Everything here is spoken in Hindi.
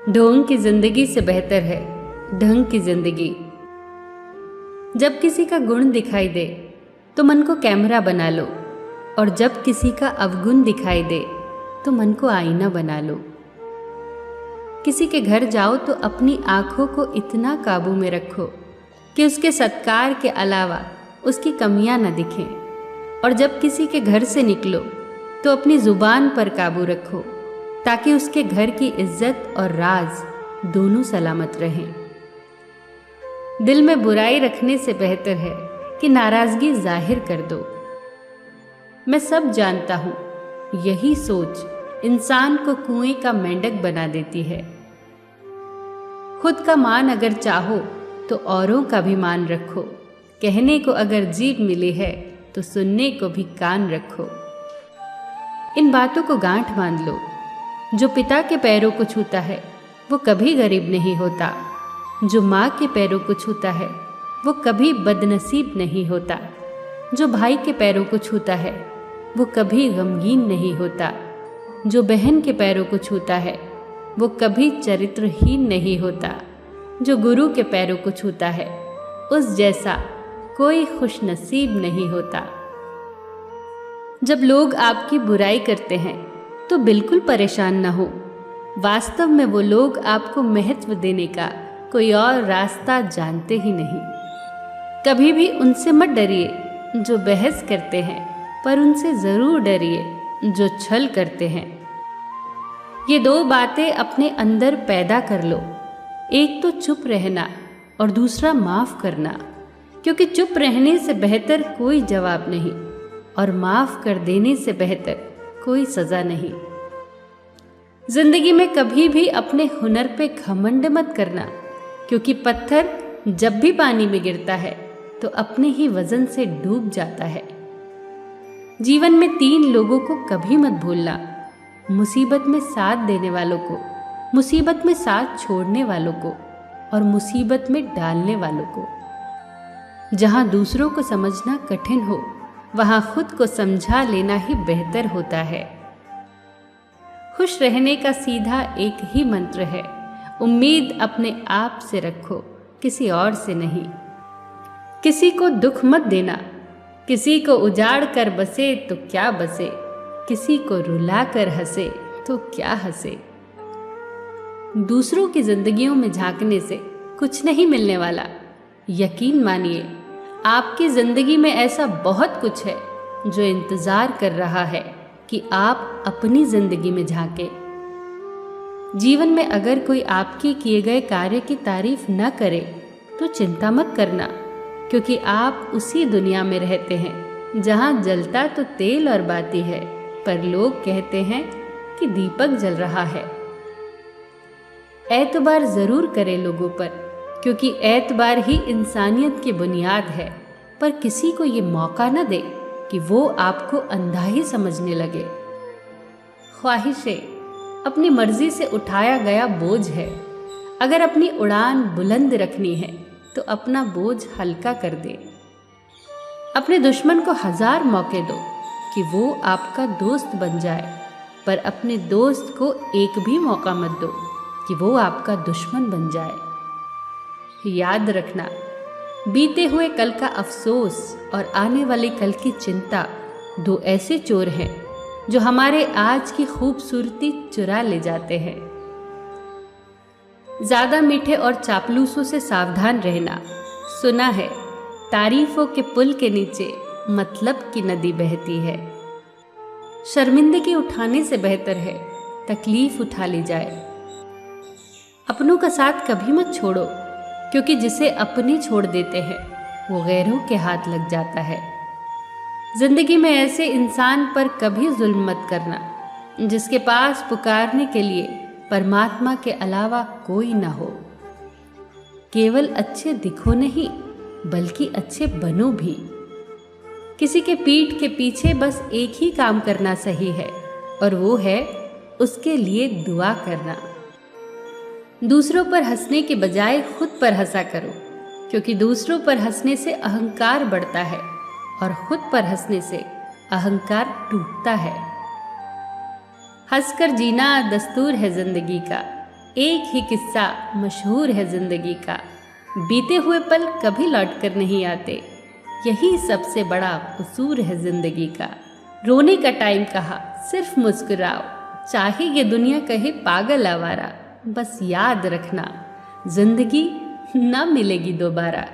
ढोंग की जिंदगी से बेहतर है ढंग की जिंदगी। जब किसी का गुण दिखाई दे तो मन को कैमरा बना लो, और जब किसी का अवगुण दिखाई दे तो मन को आईना बना लो। किसी के घर जाओ तो अपनी आंखों को इतना काबू में रखो कि उसके सत्कार के अलावा उसकी कमियां न दिखें, और जब किसी के घर से निकलो तो अपनी जुबान पर काबू रखो ताकि उसके घर की इज्जत और राज दोनों सलामत रहें। दिल में बुराई रखने से बेहतर है कि नाराजगी जाहिर कर दो। मैं सब जानता हूँ, यही सोच इंसान को कुएं का मेंढक बना देती है। खुद का मान अगर चाहो तो औरों का भी मान रखो। कहने को अगर जीभ मिली है तो सुनने को भी कान रखो। इन बातों को गांठ बांध लो। जो पिता के पैरों को छूता है वो कभी गरीब नहीं होता। जो माँ के पैरों को छूता है वो कभी बदनसीब नहीं होता। जो भाई के पैरों को छूता है वो कभी गमगीन नहीं होता। जो बहन के पैरों को छूता है वो कभी चरित्रहीन नहीं होता। जो गुरु के पैरों को छूता है उस जैसा कोई खुशनसीब नहीं होता। जब लोग आपकी बुराई करते हैं तो बिल्कुल परेशान न हो। वास्तव में वो लोग आपको महत्व देने का कोई और रास्ता जानते ही नहीं। कभी भी उनसे मत डरिए जो बहस करते हैं, पर उनसे ज़रूर डरिए जो छल करते हैं। ये दो बातें अपने अंदर पैदा कर लो। एक तो चुप रहना और दूसरा माफ़ करना, क्योंकि चुप रहने से बेहतर कोई जवाब नहीं, और माफ़ कर देने से बेहतर कोई सज़ा नहीं। जिंदगी में कभी भी अपने हुनर पे घमंड मत करना, क्योंकि पत्थर जब भी पानी में गिरता है तो अपने ही वजन से डूब जाता है। जीवन में 3 लोगों को कभी मत भूलना: मुसीबत में साथ देने वालों को, मुसीबत में साथ छोड़ने वालों को, और मुसीबत में डालने वालों को। जहाँ दूसरों को समझना कठिन हो वहाँ खुद को समझा लेना ही बेहतर होता है। खुश रहने का सीधा एक ही मंत्र है: उम्मीद अपने आप से रखो, किसी और से नहीं। किसी को दुख मत देना। किसी को उजाड़ कर बसे तो क्या बसे, किसी को रुला कर हंसे तो क्या हंसे। दूसरों की जिंदगियों में झांकने से कुछ नहीं मिलने वाला। यकीन मानिए, आपकी जिंदगी में ऐसा बहुत कुछ है जो इंतजार कर रहा है कि आप अपनी जिंदगी में झांके। जीवन में अगर कोई आपके किए गए कार्य की तारीफ न करे तो चिंता मत करना, क्योंकि आप उसी दुनिया में रहते हैं जहां जलता तो तेल और बाती है, पर लोग कहते हैं कि दीपक जल रहा है। एतबार जरूर करें लोगों पर, क्योंकि एतबार ही इंसानियत की बुनियाद है, पर किसी को ये मौका न दे कि वो आपको अंधा ही समझने लगे। ख्वाहिशें अपनी मर्जी से उठाया गया बोझ है। अगर अपनी उड़ान बुलंद रखनी है तो अपना बोझ हल्का कर दे। अपने दुश्मन को 1000 मौके दो कि वो आपका दोस्त बन जाए, पर अपने दोस्त को एक भी मौका मत दो कि वो आपका दुश्मन बन जाए। याद रखना, बीते हुए कल का अफसोस और आने वाले कल की चिंता 2 ऐसे चोर हैं जो हमारे आज की खूबसूरती चुरा ले जाते हैं। ज़्यादा मीठे और चापलूसों से सावधान रहना। सुना है तारीफों के पुल के नीचे मतलब की नदी बहती है। शर्मिंदगी उठाने से बेहतर है तकलीफ उठा ली जाए। अपनों का साथ कभी मत छोड़ो, क्योंकि जिसे अपने छोड़ देते हैं वो गैरों के हाथ लग जाता है। जिंदगी में ऐसे इंसान पर कभी जुल्म मत करना जिसके पास पुकारने के लिए परमात्मा के अलावा कोई ना हो। केवल अच्छे दिखो नहीं, बल्कि अच्छे बनो भी। किसी के पीठ के पीछे बस एक ही काम करना सही है, और वो है उसके लिए दुआ करना। दूसरों पर हंसने के बजाय खुद पर हंसा करो, क्योंकि दूसरों पर हंसने से अहंकार बढ़ता है और खुद पर हंसने से अहंकार टूटता है। हंसकर जीना दस्तूर है जिंदगी का, एक ही किस्सा मशहूर है जिंदगी का, बीते हुए पल कभी लौट कर नहीं आते, यही सबसे बड़ा कसूर है जिंदगी का। रोने का टाइम कहा, सिर्फ मुस्कुराओ, चाहे ये दुनिया कहे पागल आवारा, बस याद रखना जिंदगी ना मिलेगी दोबारा।